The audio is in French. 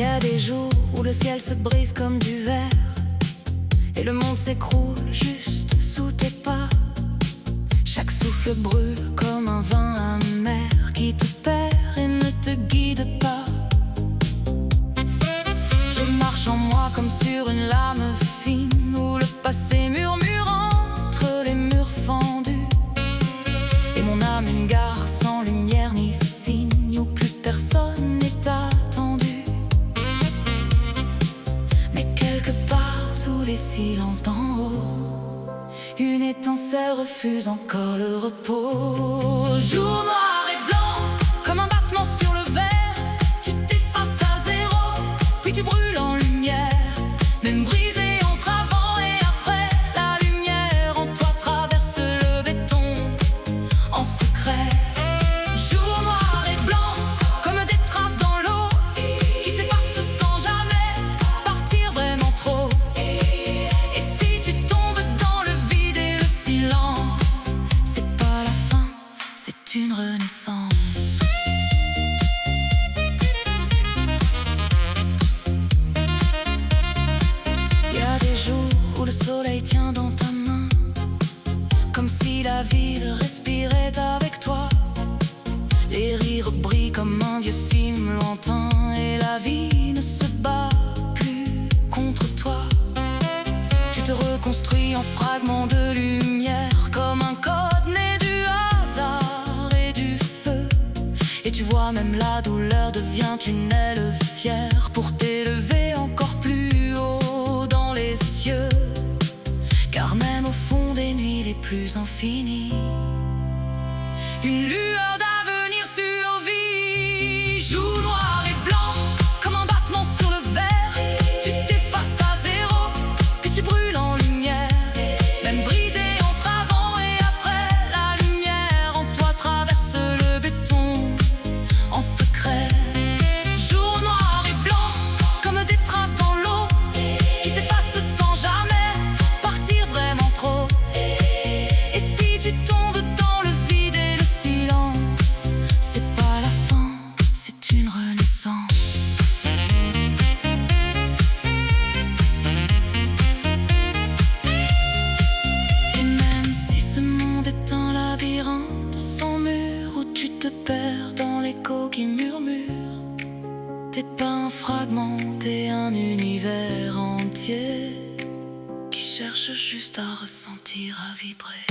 Y a des jours où le ciel se brise comme du verre et le monde s'écroule juste sous tes pas. Chaque souffle brûle comme un vin amer qui te perd et ne te guide pas. Je marche en moi comme sur une lame fine où le passé murmure entre les murs fendus. Et mon âme une gare sans lumière ni signe où plus personne n'est attendu. Mais quelque part sous les silences d'en haut, une étincelle refuse encore le repos. Jour noir et blanc, comme un battement sur le verre, tu t'effaces à zéro, puis tu brûles en lumière. Même brisé entre avant et après, la lumière en toi traverse le béton en secret. Jour noir et blanc, comme des traces dans l'eau qui s'effacent sans jamais partir vraiment trop. Et si tu tombes dans le vide et le silence, c'est pas la fin, c'est une renaissance. Y a des jours où le soleil tient dans ta main, comme si la ville respirait avec toi. Les rires brillent comme un vieux film lointain et la vie ne se bat plus contre toi. Tu te reconstruis en fragments de lumière, comme un code né du hasard et du feu. Et tu vois même la douleur devient une aile fière pour t'élever encore plus haut dans les cieux. Car même au fond des nuits les plus infinies, une lueur d'avenir survit. Jour noir et blanc, comme un battement sur le verre, tu t'effaces à zéro, puis tu brûles en lumière. Même brisé entre avant et après, la lumière en toi traverse le béton en secret. Jour noir et blanc, comme des traces dans l'eau qui s'effacent sans jamais partir vraiment trop. Et si tu tombes dans le vide et le silence, c'est pas la fin, c'est une renaissance. Et même si ce monde est un labyrinthe sans mur où tu te perds dans l'écho qui murmure, t'es pas un fragment, t'es un univers entier qui cherche juste à ressentir, à vibrer.